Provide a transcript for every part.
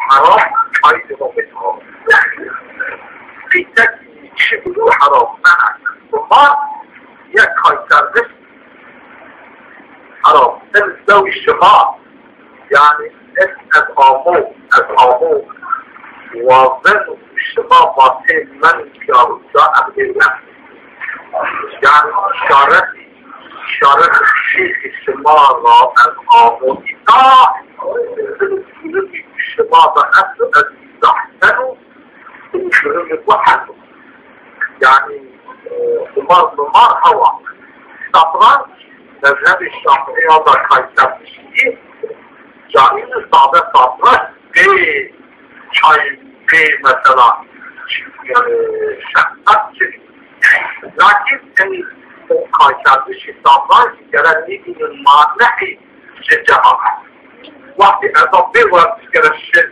حرام قاید مؤمنها قیدکی چی بودو حرام نه ما یک قایدرده حرام زوی شما یعنی از آمو وازن شما باطل من یارجا اقلیت یعنی اشارت شیخ شما را از آمو شما به اصل از زحتن و شروع بوحد یعنی دمار هوا طبعا مذهب الشافعي هذا قاعدة بشيء جائز صعبة طبعا في مثلا شخصات لكن قاعدة بشيء طبعا يرى من المعنى الجماعة وقت أضبط وقت كرشة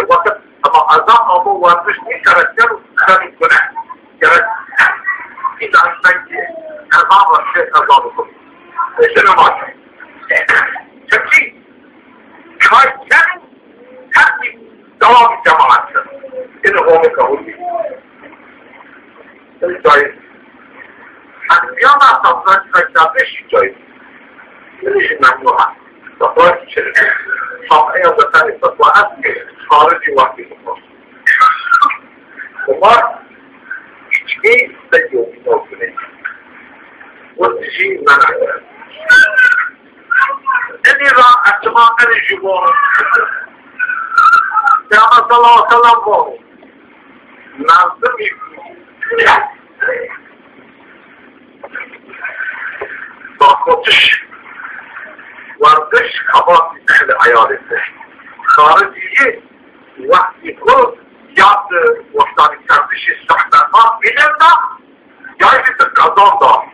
وقت أما أضبط أبو وقتش كرشة وكرشة كرشة إذا أنت أضبط الشيء أضبطه شنو ما شيء كرشة هذه دوام الجماعة إنه هو مكهولي جايز اليوم أصبحت كرشة بشي جايز ليش ممنوعة؟ تقول شيء صحيح وثاني فتوى خارجي واحد مصر وما شيء سيء ممكن وتجي منع اللي راح أجمع الجمهور كما صلى الله عليه وسلم نازل باخوتش وردش خبات اهل عيالته خارجية وقتی که یاد وقتانی کردش استخدامات بیلنده یای بیتر قضان دار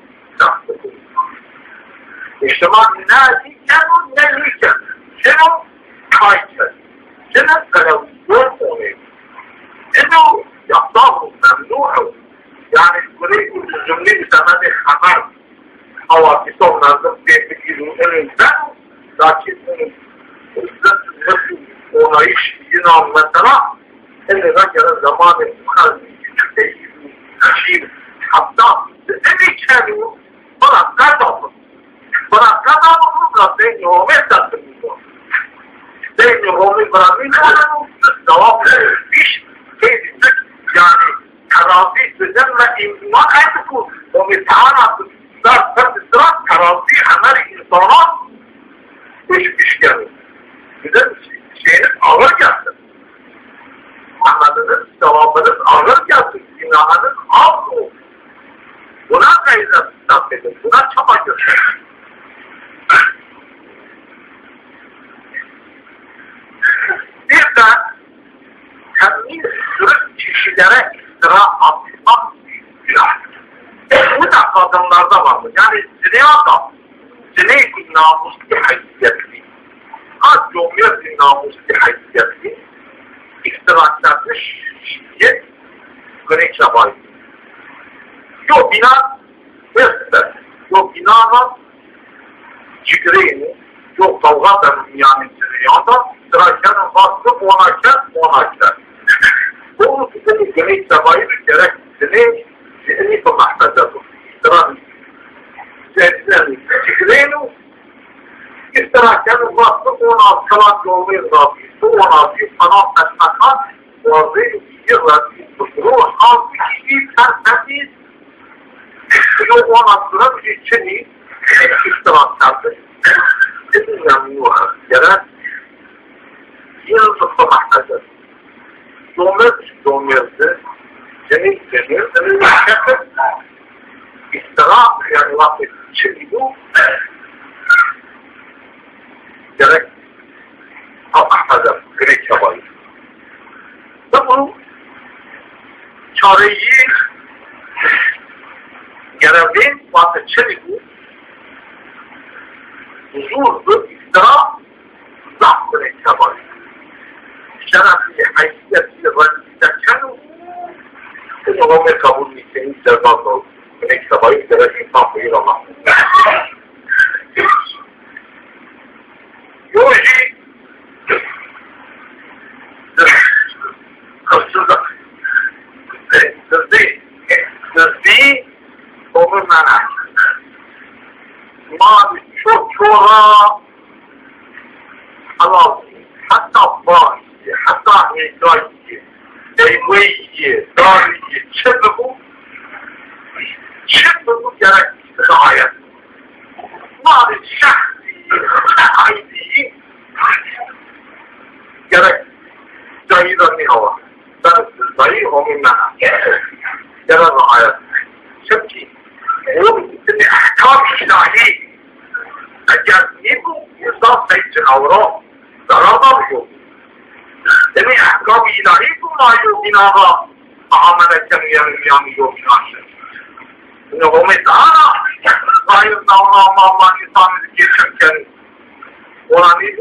اجتماع نازی کنو نمی کن چنو کای کن چنو قلوزون مونه اینو یقضاه ممنوع یعنی کنی جمله زمان خبر حوادثون نظم بگیرون انسان لكن ونعيش فينا مثلا اللي غير زمان المخالفين عشير حتى اللي كانوا بلا قدم بين يومين تقريبا بين يومين برامين كانوا الجواب فيش كيف يعني كراسي بزمة ما عندكم ومتعارف ذات كراسي عمل إنسانات مش كانوا إذا شيء ağır gelsin. Anladınız, cevabınız ağır gelsin. İnanınız az olsun. Buna gayret sarf edin. Buna çaba gösterin. Bir de kendi sürü kişilere iftira atmak günahtır. Bu da kadınlarda var mı? Yani zine namuslu haysiyetli. Az cumhuriyet namuslu haysiyetli. İftiraçlarını şiddet güneşe bağlı. Yo bina verirler. Yo binanın cikreğini, yo kavga da dünyanın cireyandan istiraçların vasfı muhakkak. Bu sizin güneşe bağlı gerek sizin zihni ve mahfezadır. İftiraçların cikreğini istiraçların vasfı ona kalan yollayın Rabbi. Ona bir sanat etmekan وظيفة يغلق بروح أو تشكيل تنفيذ يوم أصدرت في الشني اشتراك تنفيذ إذن يمنوها يرى ينصف محتاجة دومرد جميل المحكمة اشتراك يعني واقف شديدو يرى أو محتاجة كريك شبابي bu çareyi görevi vazgeçildi. Huzurdu, iftira, zahtın etkileri. Şerefli, haysiyetli, vazgeçildi. Bunu Ömer kabul ettiğini serbat oldu. Eksabayı görevi kapıyı ama. يوجي hırsızlık, hırsızlığı onun manası. Mavi çok çoğa Allah hatta bağışçı, hatta hidayeti, eyveyi, dariyi, çıbıbu gerekli gayet. Mavi şahsi, şahidi gerek dayıdan ne hava. Ben dayı onun manası. Gerek gayet. Çünkü o bir ahkam ilahi. Eğer ne bu insan sayıcı avram zararlar yok. Demek ahkam ilahi bunlar yok binaga ameleten yanıyor binası. Şimdi o mesela gayet Allah insanı geçerken ona ne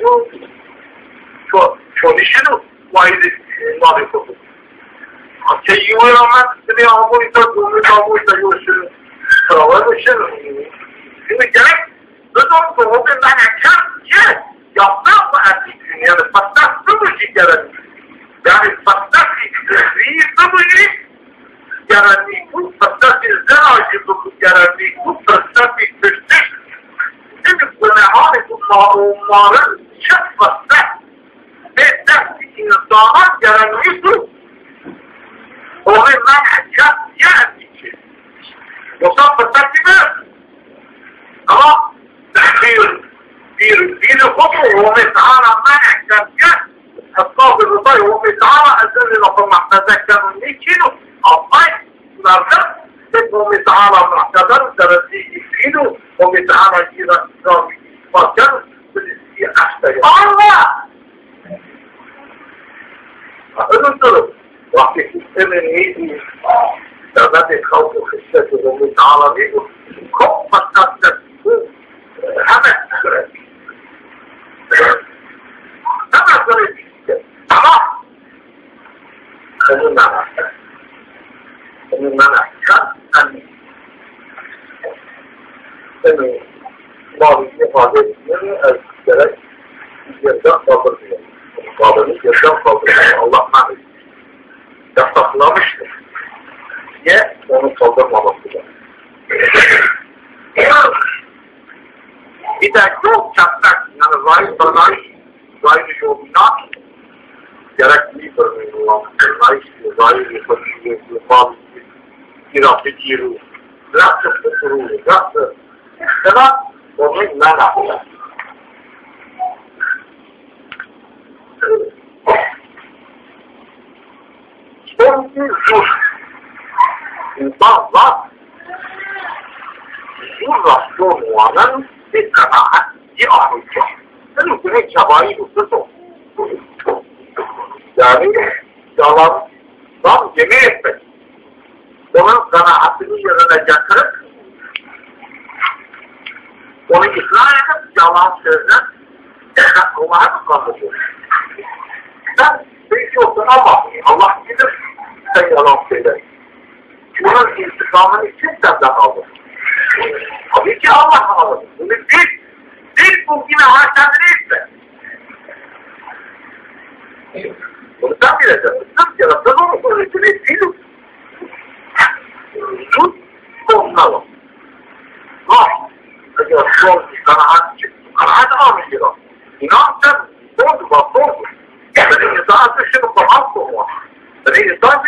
bu çok işini vaydi var yapıldı. Şeyi uyanmak istediği amuysa yoşun. Sıraları işin. Şimdi gerek bu o bir menekşen ki yaptığı bu erkekliğin yani fastaklı bu ki gerek. Yani fastaklı bu gerek bu fastaklı zeracı bu gerek bu fastaklı kıştık. Şimdi bu nehane bu mağrumların çok fastak ve dersi insana gerek bu. Onun menekşen yani ki. Yoksa fastaklı mı? Ama bir خطوة ومتعالى منع كميات الصافي الرضاي ومتعالى أساس لكم محتاجة من 100 كيلو أطاي نرجع ومتعالى محتاجة 30 كيلو ومتعالى كده فكان بالنسبة أحسن الله أقول له وقت السمن يجي تبدأ خوف خشية ومتعالى بيه خوف فتكتب hemen söyleyeceğim. Ama onun manası. Onun manası anne. Senin mavi ifade ettiğini gerek yerden kaldırmıyor. Kaldırını yerden kaldırmıyor. Allah manası. Yasaklamıştır. Niye? Onu kaldırmaması da. Bir de çok çatlak, yani zahir yoluna gerekli bir olan, zahir yoluna irafetiru, bıraktı fıkuru, bıraktı. Sana onun manası. Son bir zor. İnsan zat, zor olanın bir kanaat ahlıca. Sen hükümet çabayı tutuyorsun. Yani yalandan cemi etmek. Onun kanaatini yerine getirip onu ikna edip yalan sözden ehrak olmaya mı kalmışsın? Sen bir şey olsun ama Allah bilir sen yalan söyler. Bunun intikamını kim senden alır? Tabii ki Allah alır. Bunu bil bu yine Allah kendini iste. Bunu sen bileceksin. Sırf yarattın onu söyleyeceğini değilim. Sus, onlarla. Var. Eğer son kanaat çıktı. Kanaat almıyor. İnan sen sondu bak sondu. Senin insan dışını falan sorma. Senin insan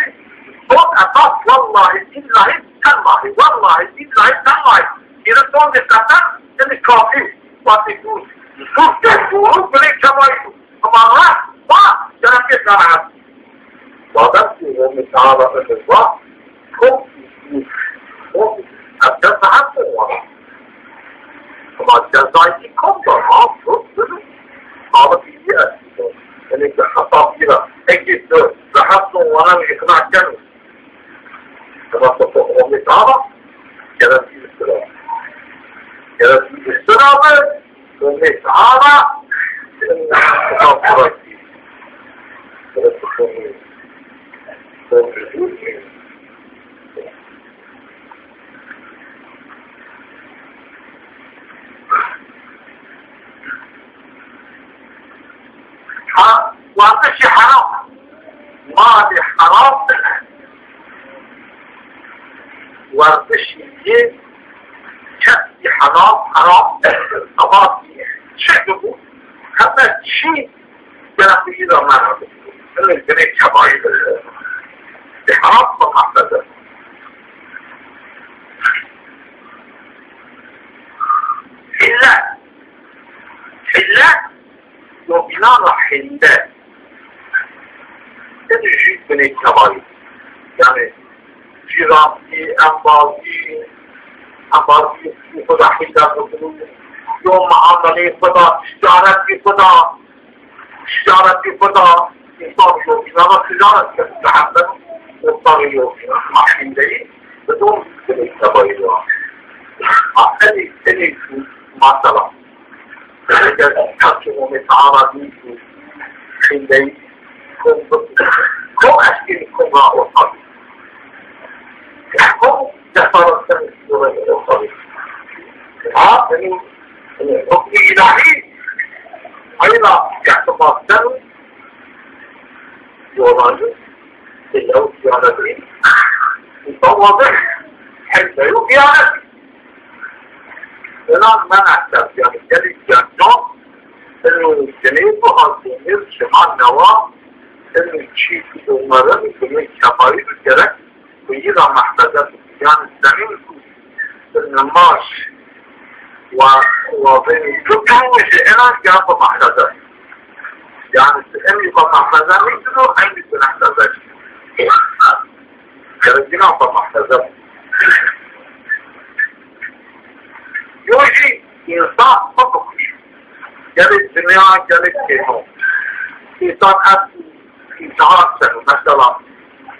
son esas vallahi billahi tallahi vallahi billahi tallahi. Bir son dikkatten seni kafir. Fatih bu. Sus de doğru böyle çabaydı. Ama Allah var. Cenab-ı kanaat. Bazen ki o mesela var. Çok hatta saat var. Ama cezayı kaldı. Ama bir yer. Yani hata bir ekip rahat olan ikna eden. Ama o mesela gerekli bir sıra. Gerekli bir sıra mı? O mesela ورزش حرام، مال حرام ورزش یه کسی حرام اما چه بود همه چی جنبی را من را بکنید جنه کبایی بده به حرام با محفظه حله یوبینا را حله تدریجی جنه کبایی یعنی جیرانی انبازی خدا حله بکنید یا معامله خدا تجارتی خدا انسان یوبینا را تجارت کرد تحمل انسان یوبینا محیلهی بدون جنه کبایی را خیلی مثلا اگر ترجمه تعارضی خیلی کم اشکیل کم را اصابی کم جسارت کنید دوره اصابی یعنی حکم الهی اینا اعتماد کنید یورانی دیو خیانتی انسان واضح حلبه و خیانتی الان من اکتر یعنی جلی جنجان اینو جنیب و حاضرین شما نوا اینو چی که اومده میکنه کفایی رو گرک و یه را محفظت یعنی زمین اینو ماش و بین تو کنوشه الان گرم با محفظت یعنی اینو با محفظت میکنه و اینو با محفظت گرگینا با محفظت یوشی انسان خودکش یعنی دنیا یعنی کهنو انسان از انتحار کنو مثلا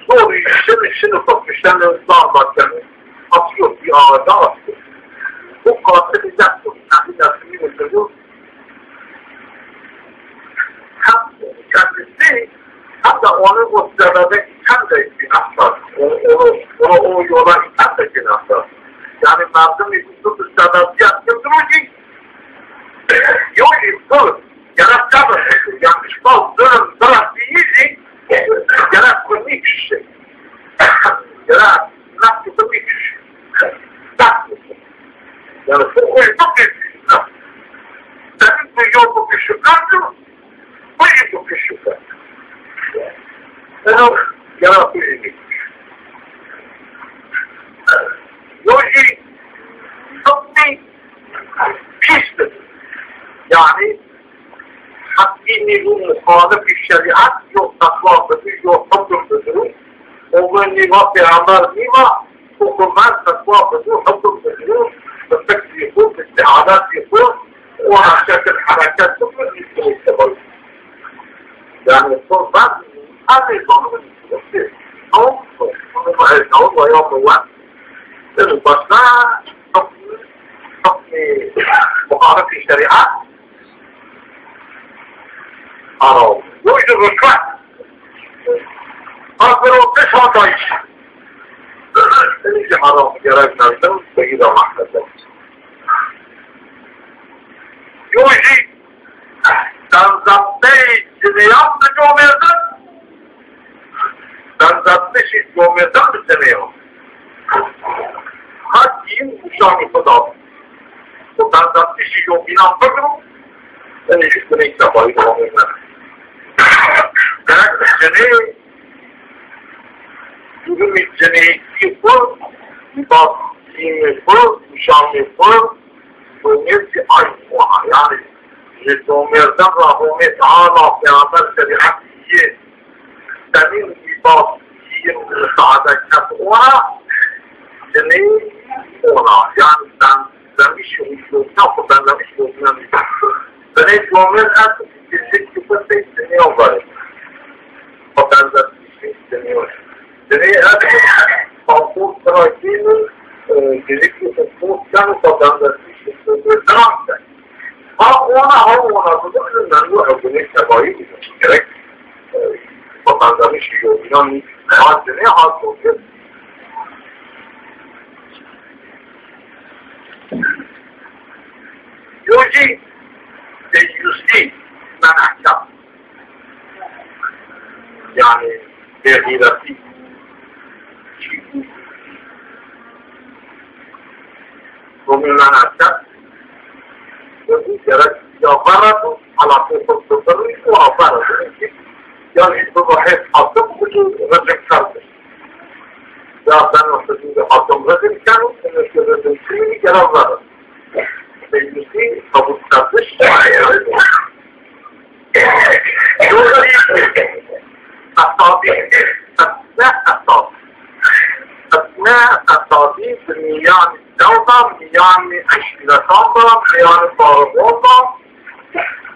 دوری شنو خودکشتن انسان با کنو اصیو بی آداز او قاتل دست و نحی دستی میکنو هم کندسی هم دا اونه مستقبه کنده بین افتاد اونو یولایی کنده بین افتاد yani mardum tutup sadafiyat yaptırıcı yolu tur yaratacağız yani spor dönüm taraf değil yarat konik şey yarat nasıl konik şey yani bu çok güzel senin bu yolu kişi kaldı bu yolu kişi kaldı yani yaratıcı يوجي حكمي كشف يعني حكيني له مخالف الشريعة يو تقوى بدي يو حكم بدي ومن نيغا في عمر نيغا حكومات تقوى بدي حكم بدي بالتكس يكون باستعادات يكون وحركات الحركات تكون يستوي يعني الصوت هذا يضمن التفسير أو ويوم الوقت البصرة حكم مخالف الشريعة حرام يوجد الرشوة أخبروا تشهى تعيش اللي حرام جرائب نردم بجيدة محدثة يوجد تنزبتي جنيان بجوميزن تنزبتي جوميزن بجنيان هر دین شان خدا و تنظیمش یو بینام بگرو نمیشه کنه یک دفعی رو میمونه در جنه دومی جنه کی پر با دین پر شان پر دومیرسی آیموها یعنی دومیردن را همه تعالی پیامبر شریعتیه زمین با دین مساعده کس اونا جنه اونا یعنی زمیش میشوزنا خودن زمیش موزنا میشوزنا برای جوامل از جنه کفته جنه اوباره خودن زمیش جنه اوباره جنه از خانفوز سرایتین جنه کفته جنه خودن زمیش موزنا میشوزنا اونا بودن ننو جنه کبایی میشوزنا کرک خودن زمیش یوبینا میشوزنا جنه ها توجه يوجي يوسي من أحكام yani behireti dominanza era yaparato alla costruzione o apparato yani bu hep atom bu refleksardır. Ya ben o sözünde atomda demişken o sözünde yaranlar. Meclisi kabul tartış. Yolda değil. Asabi. Asabi miyani devda, miyani eşkilatanda, miyani bağırmada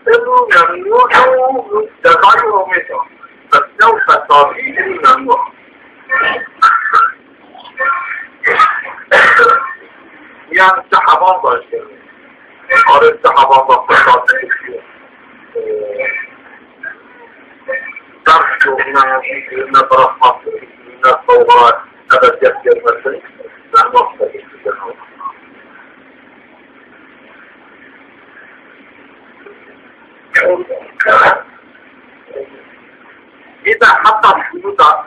Ebu memnunu cezayı olmayacak. Fesnev fesabi memnunu. Yani sahaban var işte. Arı sahaban var. Fesabi çıkıyor. Ders yoluna birbirine bırakması, birbirine soğuğa sebebiyet vermesi ben nasıl geçeceğim? Bir de hatta şunu da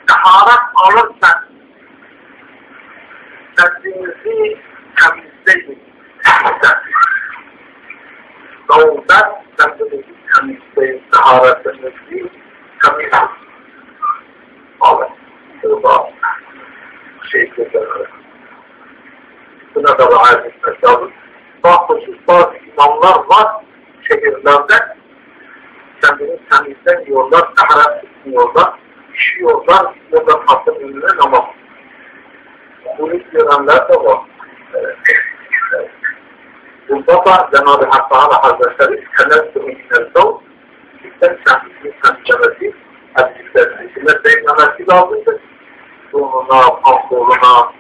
taharet alırken kendinizi temizleyin. Doğudan kendinizi temizleyin. Taharetinizi temizleyin. Evet. Burada buna da rahat etmek lazım. Bazı imamlar var şehirlerde kendini temizlemiyorlar, taharet tutmuyorlar, işiyorlar, oradan hakkın önüne namaz. Bunu görenler de var. Burada da Cenab-ı Hak Teala Hazretleri tenezzuhu minel-zevd bizden kendisini temizlemesi, hadislerini temizlemesi lazımdır. Sonuna, pantoluna,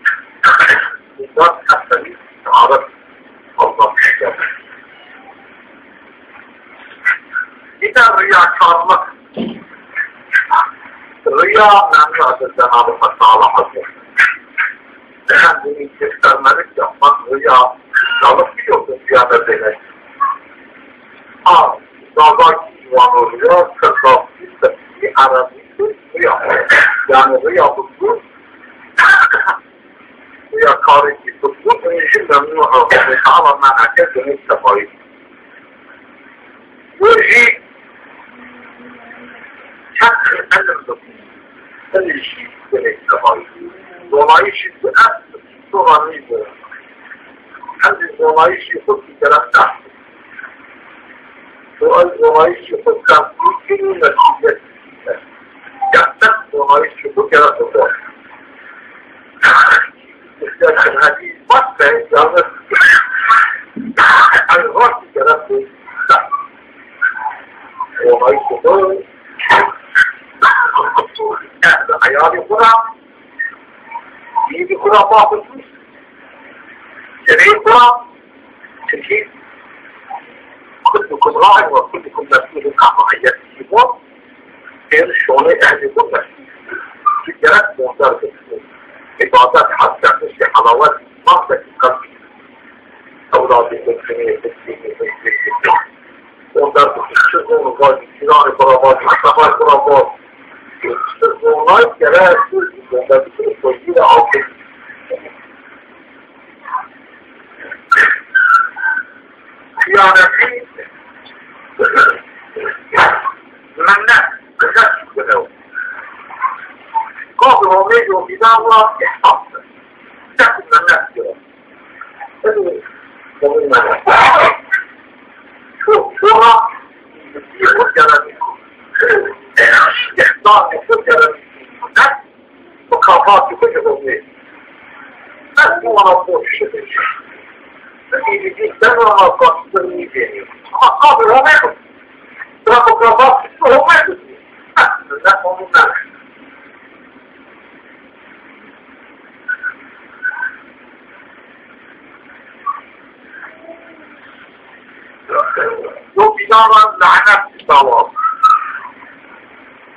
bundan kendini taharet almak istiyor. Bir de riyakarlık. Riya memnundur Cenab-ı Hak Teala Hazretleri. Kendini göstermelik yapmak riya. Sağlık biliyorsun riyada demek. Zaza kivan oluyor, kısaf, bir aramisi riya. Yani riya tuttu. Riyakarı ki tuttu. Bunun için memnun olmak. Teala menake dönüp sefayı. Bu işi çakır elimde sen işi demek sefayı. Dolayı şimdi en dolanıydı. Hem dolayı şimdi bir tarafta. Dolayı şimdi bir neticesi. Gerçek dolayı şimdi bir tarafta. İstersen hadis bak ve yalnız var bir tarafta. Dolayı şimdi yani hayali Kur'an iyi bir Kur'an bahsetmiş. Şer'i Kur'an çünkü kullukum râin ve kullukum mesûlun kâmaiyeti bu bir şunu ehli bu mesûl. Gerek muhtardır. İbadet hatta işte halavat mahveti kalbi. Evladı kötülüğü onlar bu kişisiz onu var, silahı kuramaz, akrabay kuramaz. Kişisiz onlar gereksiz. Onlar bütün soyuyla altı. Kıyameti mennet, kısa çıkıyor. Kalkın o medyo bidavla ihsaptır. Sakın mennet diyor. Onun mennet. Şuna yıkıp yaramıyor. İhsan yıkıp yaramıyor. Bu kafa yıkıp oluyor. Ben bu ana boş şey. Ben ona kastırını deniyorum. Ama kabul olmayalım. Bırak o kafa olmayalım. Ben onunla. Bu binalar lanet bir dava.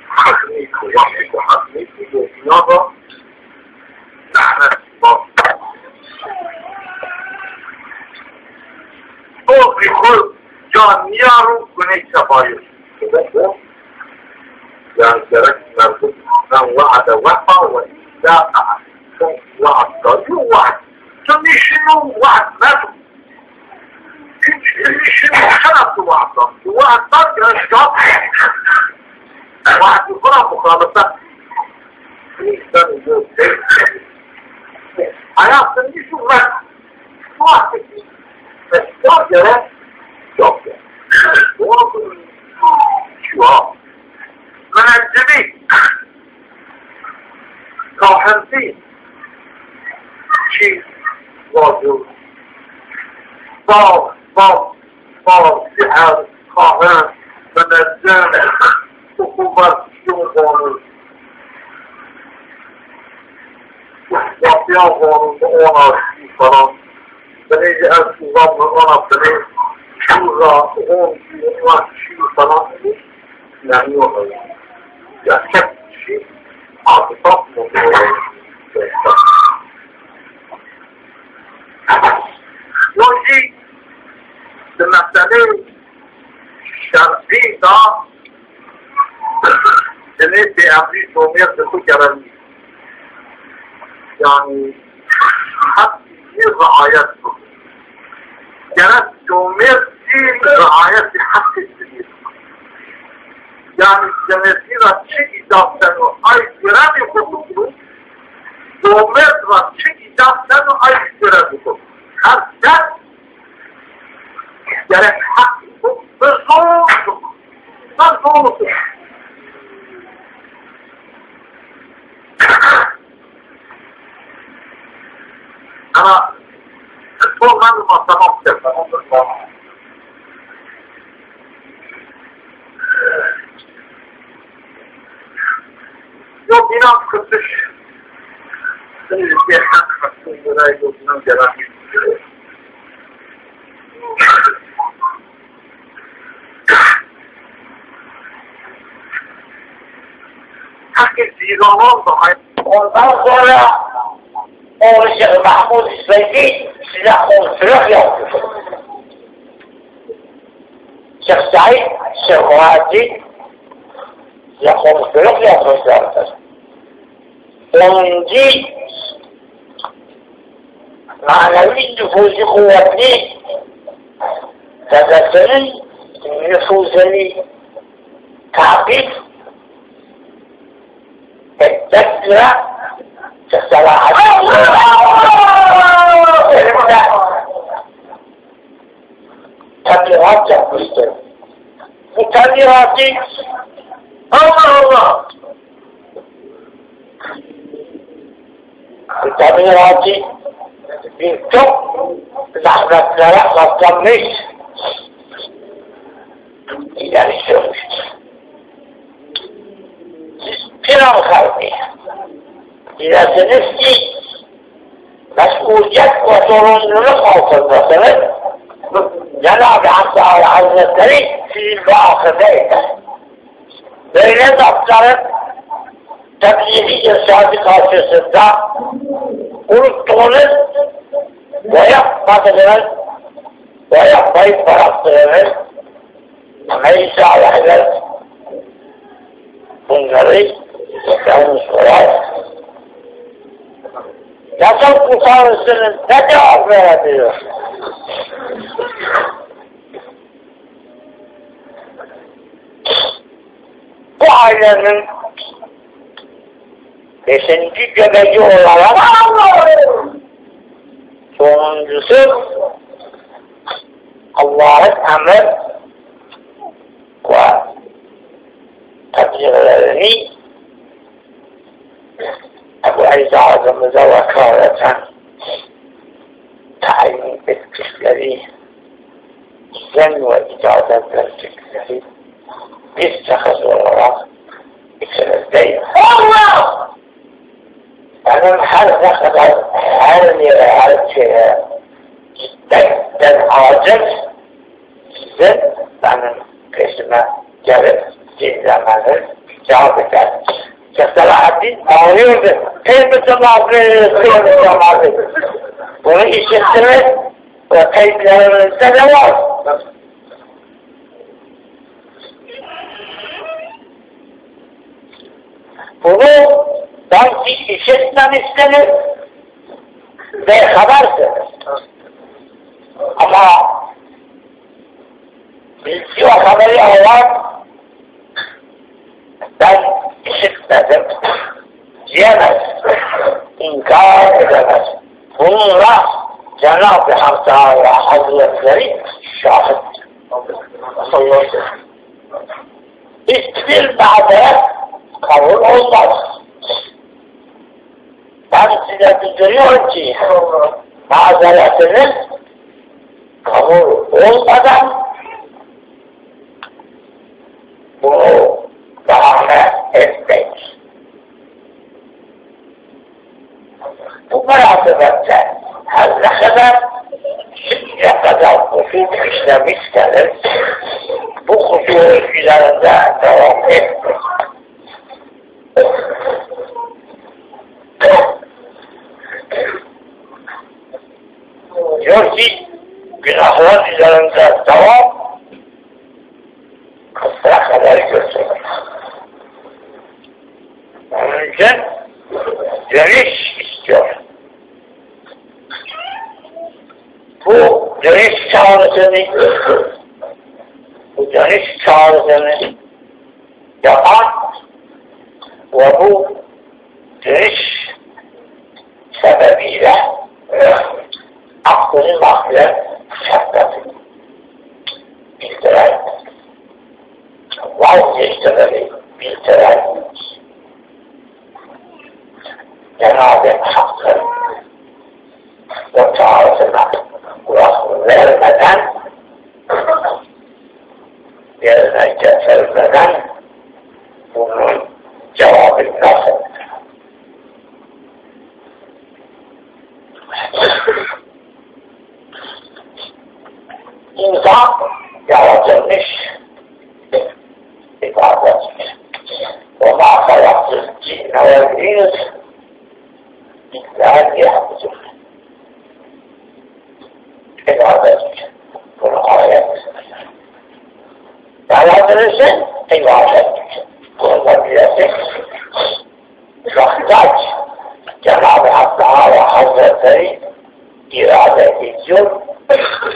Hakimi kıyafet ve hakimi bu binada lanet bir dava. O bir kul caniyarı güneş yapayım. يعني جرت من وعد وفى وإذا أعطى وعد يوعد ثم شنو وعد نفسه شنو خلق وعد طرق أشكال وعد يقرأ مخالطة إنسان يقول حياة نشوف واحد أشكال جرت جوكا شو من الجميع راحتين شيء واجب صار سحر خاهن من الجامع حكومة يوم وفياهم وانا في فرنسا بنيجي أسوغام وانا بنيجي شورا هون في شيء فرنسا يعني يحكم شيء عاطفة نجي المسألة شرعية جنيت أمري تومير بكو جرمي يعني حتى رعايته جرت تومير دي رعاية حق الجديد يعني جنسينا شيء داستنو أي جرامي خطوطو تومير شيء داستنو أي جرامي خطوطو حتى جرت حق بصوت أنا الفوق هذا ما تمام كيف يوم بينام كنتش في حق حسين ولا يوم بينام جرامي حق الزيغان ضحي والأخرى هو الشيخ محمود السيدي سلاح مصرف يوم الشيخ سعيد الشيخ وهادي سلاح مصرف يوم ونجي معنوي نفوذ قوتني تذكرني نفوذني تعقيد التذكرة كالصلاة تبليغات تقويتر وتبليغات الله التبليغات بنتم لحظة نرى مصمش إلى الشمس كلام خارجي إذا سنفتي مسؤوليات وطرون نقوص مثلا جناب عبد العزيز الكريم في المعاقبات بين دفتر تبليغية سابقة في الصداع والطولد ويبقى مثلا ويبقى يفرق ليس على حدث منجري وكان الصلاة لا تبقى صار السنة لا تعرف هذه وعلى يسنجي جبجو ومنجسر الله أمر وتبليغ العلمي أبو عيسى عظم وكالة تعيين التكلفي زن وإجازة التكلفي يستخذ الوراء السنتين الله أنا الحال أخذ حالني رعاية جدا عاجز زن أنا كيسما جرد جدا ماذا جعبك صلاح الدين أوليوز كيف صلاح الدين الجماعة ورئيس السنة وكيف السنوات. Bunu sanki işitmemişsiniz ve habersiniz. Ama bilgi o haberi alan ben işitmedim diyemez, inkar edemez. Bununla Cenab-ı Hak Teala Hazretleri şahit. Hiçbir mazeret kabul olmaz. Ben size bildiriyorum ki mazeretiniz kabul olmadan bunu bahane etmeyin. Bu münasebetle her ne kadar şimdiye kadar kusur işlemişseniz bu kusur üzerinde devam etmeyin. Diyor ki günahlar üzerinde devam kısra kadar götürür. Onun için dönüş istiyor. Bu dönüş çağrısını yapan ve bu dönüş sebebiyle aklını naklen şefkatini bildiren, vazgeçtiğini bildiren Cenab-ı Hakk'ın o çağrısına kulak vermeden, yerine getirmeden bunun cevabı nasıl? İnsan yaratılmış ibadet. وَمَا خَلَقْتُ الْجِنَّ وَالْإِنسَ إِلَّا لِيَعْبُدُونِ İbadet. Bunu ayet. Yaratılışın ibadet. Bunu da bilesin. Muhtaç. Cenab-ı Hak Teala Hazretleri irade ediyor.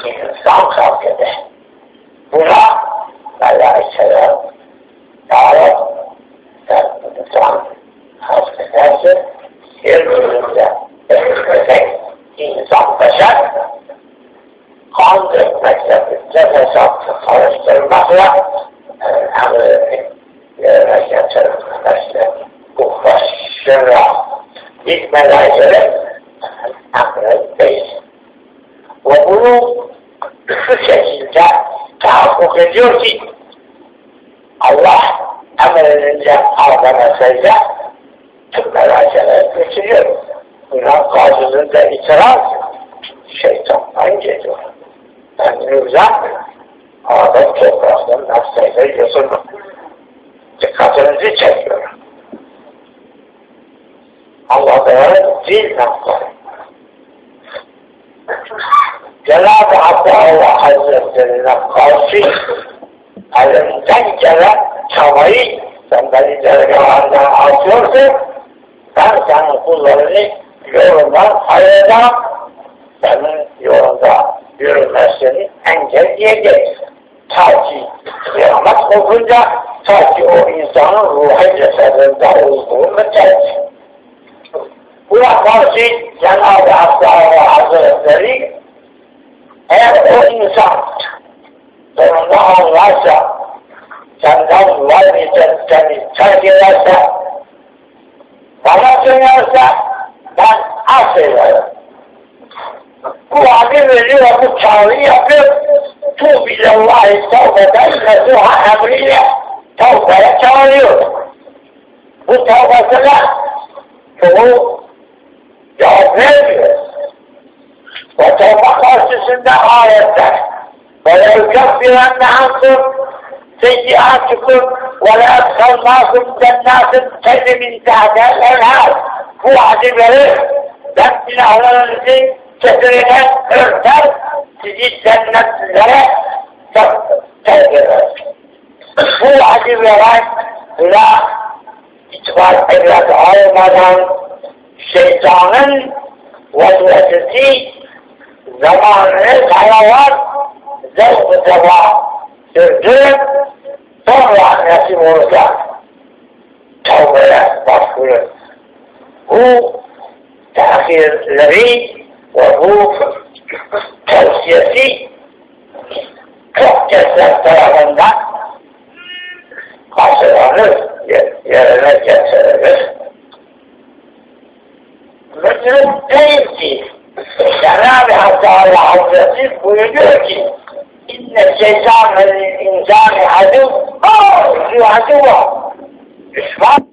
İnsan halk eder. Buna melaikeler davet sen insan halk ederse yeryüzünde insan beşer kan dökmekle nefesat karıştırmakla yerine getirilmekle bu başlığa ilk melaikeler akıl değil. Ve bunu şu şekilde tahakkuk ediyor ki Allah emredince Adem'e secde tüm melaikeler geçiriyor. Buna karşılığında itiraz şeytandan geliyor. Kendinizden Adem topraktan nefseyde yosunma. Dikkatinizi çekiyor. Allah'ın dil nefsleri. Cenab-ı Allah Hazretleri'ne karşı elinden gelen çabayı sen beni dergâhından atıyorsun, ben senin kullarını yolundan ayıracağım, senin yolunda yürümesini engelleyeceğiz. Ta ki kıyamet kopunca, ta ki o insanın ruhu cesedinde olduğu müddetçe. Buna karşı Cenab-ı Allah Hazretleri eğer o insan sonunda anlarsa, senden vazgeçeni terk ederse, bana dönerse ben affederim. Bu adı veriyor, bu çağrıyı yapıyor. Tuğb ilallahi tevbeden mesuha emriyle tevbeye çağırıyor. Bu tevbesine çoğu cevap vermiyor. Ve tevbe karşısında ayetler وَلَوْ كَفِّرَنَّ عَنْكُمْ سَيِّئَاتِكُمْ وَلَا أَدْخَلْنَاكُمْ جَنَّاتٍ تَجْرِي مِنْ تَحْتِهَا الْأَنْهَارُ Bu vaadi verir, ben günahlarınızı kesirine örter, sizi cennetlere terk eder. Bu vaadi veren buna ittifak evlat olmadan şeytanın vesvesesi zamanını salavat zevk-ı teva sürdürüp sonra nasip olacak tevbeye başvurur. Bu tehirleri ve bu tavsiyesi çok cesaret tarafından karşılanır, yerine getirilir. Müslüm değil ki, Cenab-ı Hak Teala Hazreti buyuruyor ki, İnne şeytanın insani adım, aduva. Düşman